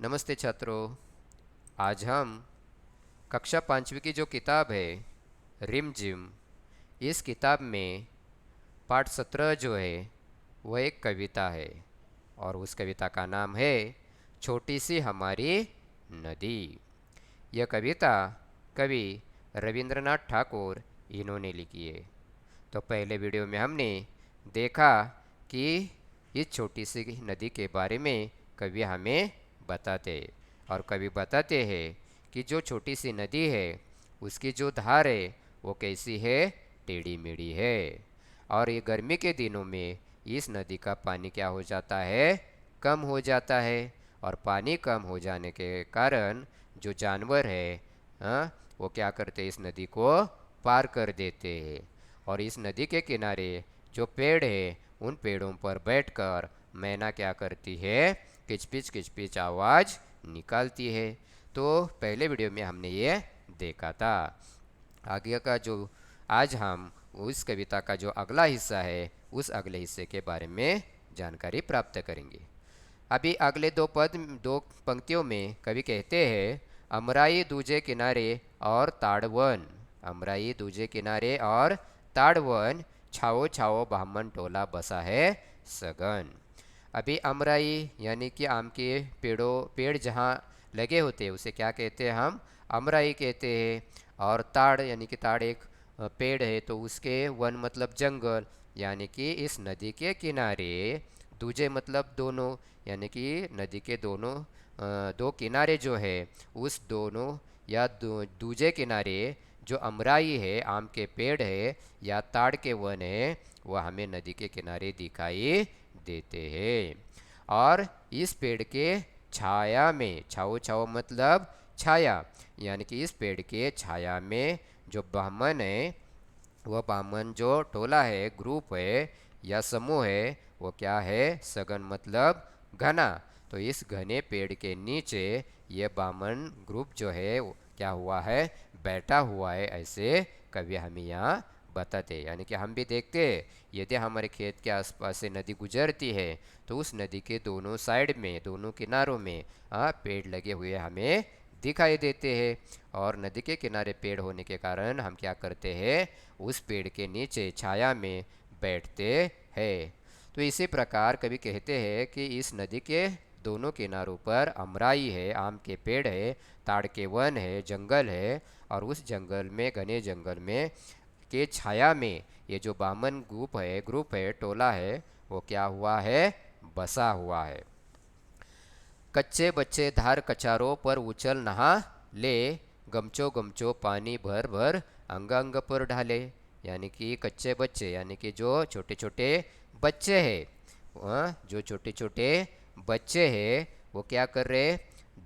नमस्ते छात्रों। आज हम कक्षा पांचवी की जो किताब है रिम जिम, इस किताब में पाठ 17 जो है वह एक कविता है और उस कविता का नाम है छोटी सी हमारी नदी। यह कविता कवि रविंद्रनाथ ठाकुर इन्होंने लिखी है। तो पहले वीडियो में हमने देखा कि इस छोटी सी नदी के बारे में कवि हमें बताते हैं और कवि बताते हैं कि जो छोटी सी नदी है उसकी जो धार है वो कैसी है, टेढ़ी मेढ़ी है। और ये गर्मी के दिनों में इस नदी का पानी क्या हो जाता है, कम हो जाता है। और पानी कम हो जाने के कारण जो जानवर है, हाँ, वो क्या करते हैं, इस नदी को पार कर देते हैं। और इस नदी के किनारे जो पेड़ है उन पेड़ों पर बैठकर मैना क्या करती है, किचपिच किचपिच आवाज़ निकालती है। तो पहले वीडियो में हमने ये देखा था। आगे का जो आज हम उस कविता का जो अगला हिस्सा है उस अगले हिस्से के बारे में जानकारी प्राप्त करेंगे। अभी अगले दो पंक्तियों में कवि कहते हैं, अमराई दूजे किनारे और ताड़वन। अमराई दूजे किनारे और ताड़वन, छाओ छाओ बामन टोला बसा है सगन। अभी अमराई यानी कि आम के पेड़ जहाँ लगे होते हैं उसे क्या कहते हैं, हम अमराई कहते हैं। और ताड़ यानी कि ताड़ एक पेड़ है, तो उसके वन मतलब जंगल, यानी कि इस नदी के किनारे। दूजे मतलब दोनों, यानी कि नदी के दोनों दो किनारे जो है उस दोनों या दूजे किनारे जो अमराई है, आम के पेड़ है या ताड़ के वन है, वह हमें नदी के किनारे दिखाई देते हैं। और इस पेड़ के छाया में, छाओ छाओ मतलब छाया, यानी कि इस पेड़ के छाया में जो बामन है, वह बामन जो टोला है, ग्रुप है या समूह है, वो क्या है, सघन मतलब घना। तो इस घने पेड़ के नीचे ये बामन ग्रुप जो है वो क्या हुआ है, बैठा हुआ है, ऐसे कवि हमें यहाँ बताते हैं। यानी कि हम भी देखते हैं, यदि हमारे खेत के आसपास से नदी गुजरती है तो उस नदी के दोनों साइड में, दोनों किनारों में पेड़ लगे हुए हमें दिखाई देते हैं। और नदी के किनारे पेड़ होने के कारण हम क्या करते हैं, उस पेड़ के नीचे छाया में बैठते हैं। तो इसी प्रकार कवि कहते हैं कि इस नदी के दोनों किनारों पर अमराई है, आम के पेड़ है, ताड़ के वन है, जंगल है। और उस जंगल में, घने जंगल में के छाया में ये जो बामन ग्रुप है, टोला है, वो क्या हुआ है, बसा हुआ है। कच्चे बच्चे धार कचारों पर उछल नहा ले, गमचो गमचो पानी भर भर अंग अंग पर ढाले। यानी कि कच्चे बच्चे यानी कि जो छोटे छोटे बच्चे हैं, जो छोटे छोटे बच्चे हैं वो क्या कर रहे,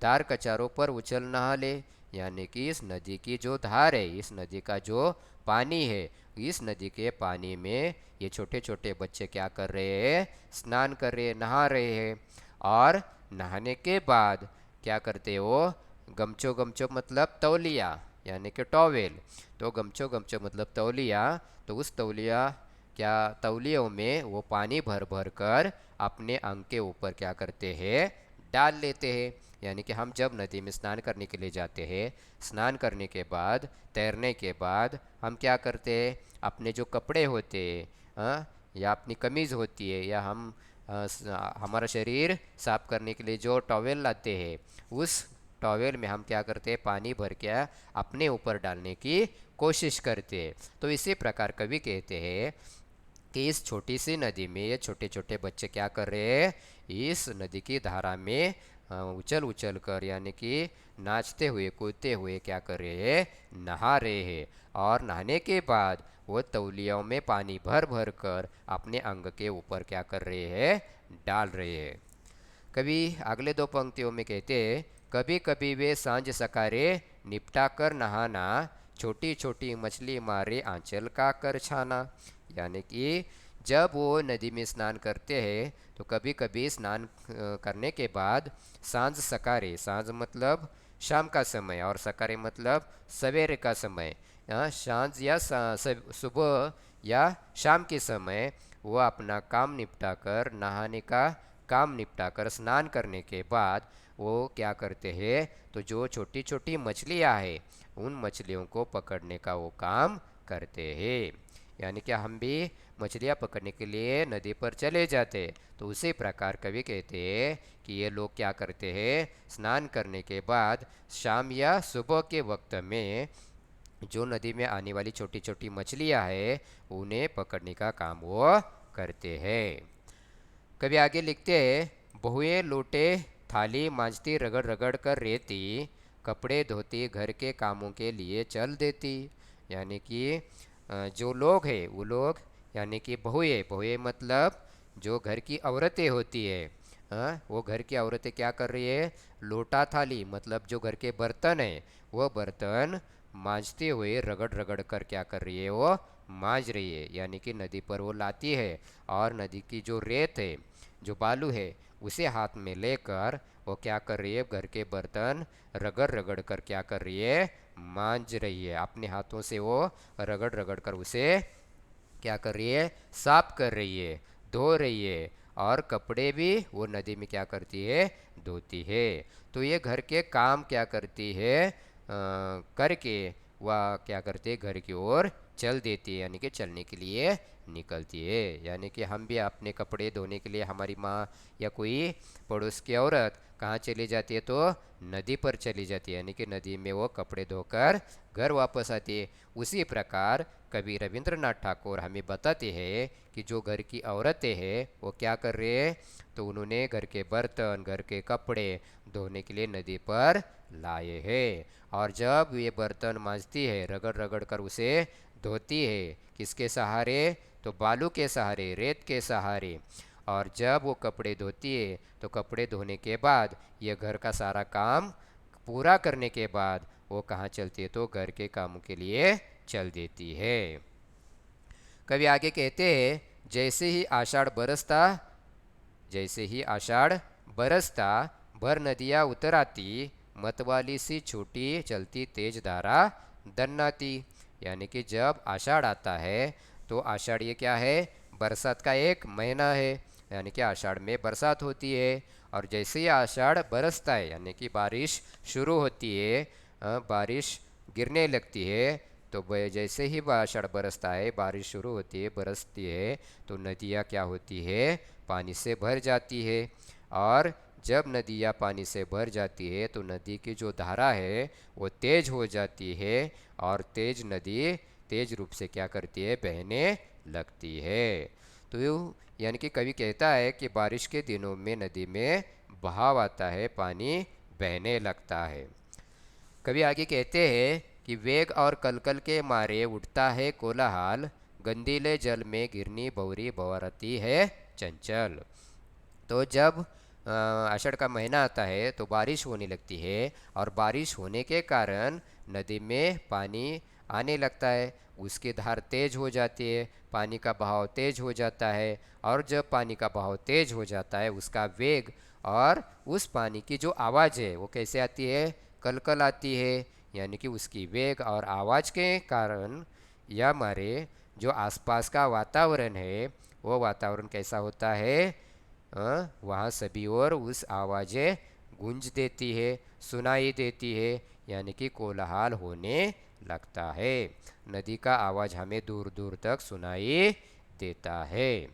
धार कचारों पर उछल नहा ले। यानी कि इस नदी की जो धार है, इस नदी का जो पानी है, इस नदी के पानी में ये छोटे छोटे बच्चे क्या कर रहे हैं, स्नान कर रहे हैं, नहा रहे हैं। और नहाने के बाद क्या करते हो, गमचो गमचो मतलब तौलिया, यानी कि टॉवेल। तो गमचो गमचो मतलब तौलिया, तो उस तौलिया क्या तौलियों में वो पानी भर भर कर अपने अंग के ऊपर क्या करते हैं, डाल लेते हैं। यानी कि हम जब नदी में स्नान करने के लिए जाते हैं, स्नान करने के बाद, तैरने के बाद हम क्या करते हैं, अपने जो कपड़े होते हैं, या अपनी कमीज़ होती है, या हम हमारा शरीर साफ करने के लिए जो टॉवेल लाते हैं, उस टॉवेल में हम क्या करते हैं, पानी भर के अपने ऊपर डालने की कोशिश करते हैं। तो इसी प्रकार कवि कहते हैं कि इस छोटी सी नदी में ये छोटे छोटे बच्चे क्या कर रहे हैं, इस नदी की धारा में उछल उछल कर, यानी कि नाचते हुए कूदते हुए क्या कर रहे हैं, नहा रहे हैं। और नहाने के बाद वो तौलियों में पानी भर भर कर अपने अंग के ऊपर क्या कर रहे हैं, डाल रहे हैं। कभी अगले दो पंक्तियों में कहते हैं, कभी कभी वे सांझ सकारे निपटा कर नहाना, छोटी छोटी मछली मारे आंचल का कर छाना। यानी कि जब वो नदी में स्नान करते हैं तो कभी कभी स्नान करने के बाद सांझ सकारे, सांझ मतलब शाम का समय और सकारे मतलब सवेरे का समय, सांझ या सुबह या शाम के समय वो अपना काम निपटा कर नहाने का काम निपटा कर स्नान करने के बाद वो क्या करते हैं, तो जो छोटी छोटी मछलियाँ हैं उन मछलियों को पकड़ने का वो काम करते हैं। यानी कि हम भी मछलियाँ पकड़ने के लिए नदी पर चले जाते, तो उसी प्रकार कवि कहते हैं कि ये लोग क्या करते हैं, स्नान करने के बाद शाम या सुबह के वक्त में जो नदी में आने वाली छोटी छोटी मछलियाँ हैं उन्हें पकड़ने का काम वो करते हैं। कभी आगे लिखते हैं, बहुएं लोटे थाली मांजती रगड़ रगड़ कर रेती, कपड़े धोती घर के कामों के लिए चल देती। यानी कि जो लोग हैं वो लोग, यानी कि बहुएं, बहुएं मतलब जो घर की औरतें होती है, वो घर की औरतें क्या कर रही है, लोटा थाली मतलब जो घर के बर्तन है वो बर्तन मांजते हुए रगड़ रगड़ कर क्या कर रही है, वो मांज रही है। यानी कि नदी पर वो लाती है और नदी की जो रेत है, जो बालू है, उसे हाथ में लेकर वो क्या कर रही है, घर के बर्तन रगड़ रगड़ कर क्या कर रही है, मांज रही है। अपने हाथों से वो रगड़ रगड़ कर उसे क्या कर रही है, साफ कर रही है, धो रही है। और कपड़े भी वो नदी में क्या करती है, धोती है। तो ये घर के काम क्या करती है, करके वह क्या करती है, घर की ओर चल देती है, यानी कि चलने के लिए निकलती है। यानी कि हम भी अपने कपड़े धोने के लिए हमारी माँ या कोई पड़ोस की औरत कहाँ चली जाती है, तो नदी पर चली जाती है, यानी कि नदी में वो कपड़े धोकर घर वापस आती है। उसी प्रकार कवि रविंद्रनाथ ठाकुर हमें बताते हैं कि जो घर की औरतें हैं वो क्या कर रहे हैं, तो उन्होंने घर के बर्तन, घर के कपड़े धोने के लिए नदी पर लाए हैं। और जब ये बर्तन मांजती है, रगड़ रगड़ कर उसे धोती है, किसके सहारे, तो बालू के सहारे, रेत के सहारे। और जब वो कपड़े धोती है तो कपड़े धोने के बाद ये घर का सारा काम पूरा करने के बाद वो कहाँ चलती है, तो घर के कामों के लिए चल देती है। कवि आगे कहते हैं, जैसे ही आषाढ़ बरसता, जैसे ही आषाढ़ बरसता भर नदियाँ उतर आती, मतवाली सी छोटी चलती तेज धारा दन्नाती। यानी कि जब आषाढ़ आता है, तो आषाढ़ ये क्या है, बरसात का एक महीना है, यानी कि आषाढ़ में बरसात होती है। और जैसे ही आषाढ़ बरसता है, यानी कि बारिश शुरू होती है, बारिश गिरने लगती है, तो जैसे ही आषाढ़ बरसता है, बारिश शुरू होती है, बरसती है, तो नदियाँ क्या होती है, पानी से भर जाती है। और जब नदियाँ पानी से भर जाती है तो नदी की जो धारा है वो तेज हो जाती है, और तेज नदी तेज रूप से क्या करती है, बहने लगती है। तो यानी कि कवि कहता है कि बारिश के दिनों में नदी में बहाव आता है, पानी बहने लगता है। कवि आगे कहते हैं कि वेग और कलकल के मारे उठता है कोलाहल, गंदीले जल में गिरनी भंवरी भंवरती है चंचल। तो जब आषाढ़ का महीना आता है तो बारिश होने लगती है, और बारिश होने के कारण नदी में पानी आने लगता है, उसकी धार तेज हो जाती है, पानी का बहाव तेज हो जाता है। और जब पानी का बहाव तेज हो जाता है, उसका वेग और उस पानी की जो आवाज़ है वो कैसे आती है, कलकल आती है। यानी कि उसकी वेग और आवाज़ के कारण या हमारे जो आसपास का वातावरण है वो वातावरण कैसा होता है, वहाँ सभी ओर उस आवाज़ें गूंज देती है, सुनाई देती है, यानी कि कोलाहल होने लगता है। नदी का आवाज़ हमें दूर दूर तक सुनाई देता है।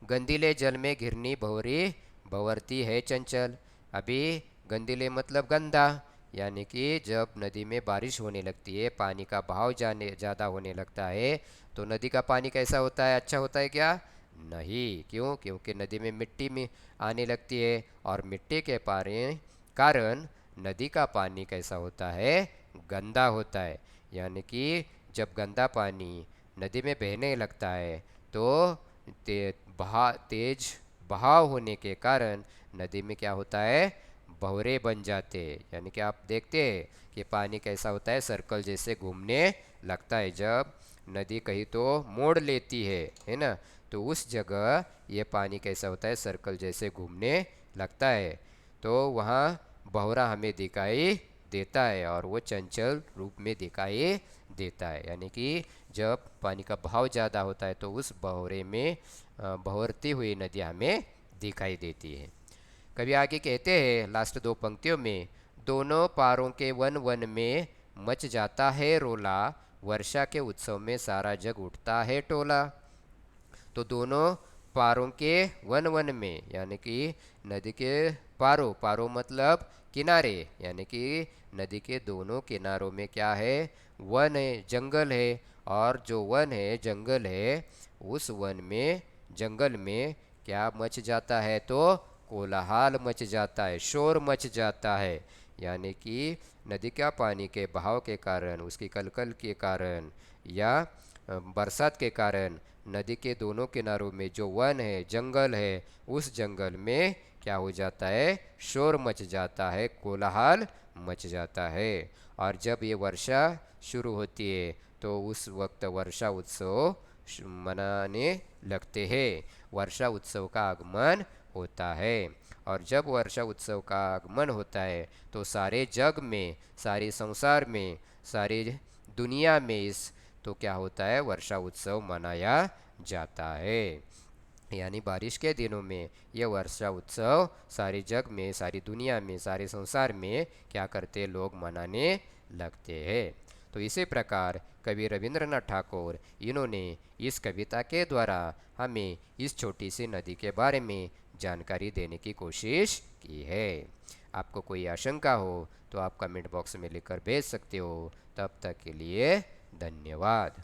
गंदीले जल में घिरनी भंवरी भंवरती है चंचल। अभी गंदीले मतलब गंदा, यानी कि जब नदी में बारिश होने लगती है, पानी का बहाव जाने ज़्यादा होने लगता है, तो नदी का पानी कैसा होता है, अच्छा होता है क्या, नहीं। क्यों, क्योंकि नदी में मिट्टी में आने लगती है, और मिट्टी के पारे कारण नदी का पानी कैसा होता है, गंदा होता है। यानी कि जब गंदा पानी नदी में बहने लगता है तो तेज बहाव होने के कारण नदी में क्या होता है, भंवरे बन जाते हैं। यानी कि आप देखते हैं कि पानी कैसा होता है, सर्कल जैसे घूमने लगता है। जब नदी कहीं तो मोड़ लेती है ना, तो उस जगह ये पानी कैसा होता है, सर्कल जैसे घूमने लगता है, तो वहाँ भंवरा हमें दिखाई देता है, और वो चंचल रूप में दिखाई देता है। यानी कि जब पानी का बहाव ज़्यादा होता है तो उस भंवरे में भंवरती हुई नदी हमें दिखाई देती है। कवि आगे कहते हैं लास्ट दो पंक्तियों में, दोनों पारों के वन वन में मच जाता है रोला, वर्षा के उत्सव में सारा जग उठता है टोला। तो दोनों पारों के वन वन में यानी कि नदी के पारों, पारों मतलब किनारे, यानी कि नदी के दोनों किनारों में क्या है, वन है, जंगल है। और जो वन है, जंगल है, उस वन में, जंगल में क्या मच जाता है, तो कोलाहल मच जाता है, शोर मच जाता है। यानी कि नदी का पानी के बहाव के कारण, उसकी कलकल के कारण या बरसात के कारण नदी के दोनों किनारों में जो वन है, जंगल है, उस जंगल में क्या हो जाता है, शोर मच जाता है, कोलाहल मच जाता है। और जब ये वर्षा शुरू होती है तो उस वक्त वर्षा उत्सव मनाने लगते हैं, वर्षा उत्सव का आगमन होता है। और जब वर्षा उत्सव का आगमन होता है तो सारे जग में, सारे संसार में, सारी दुनिया में इस तो क्या होता है, वर्षा उत्सव मनाया जाता है। यानी बारिश के दिनों में यह वर्षा उत्सव सारे जग में, सारी दुनिया में, सारे संसार में क्या करते, लोग मनाने लगते हैं। तो इसी प्रकार कवि रविंद्रनाथ ठाकुर, इन्होंने इस कविता के द्वारा हमें इस छोटी सी नदी के बारे में जानकारी देने की कोशिश की है। आपको कोई आशंका हो तो आप कमेंट बॉक्स में लिखकर भेज सकते हो। तब तक के लिए धन्यवाद।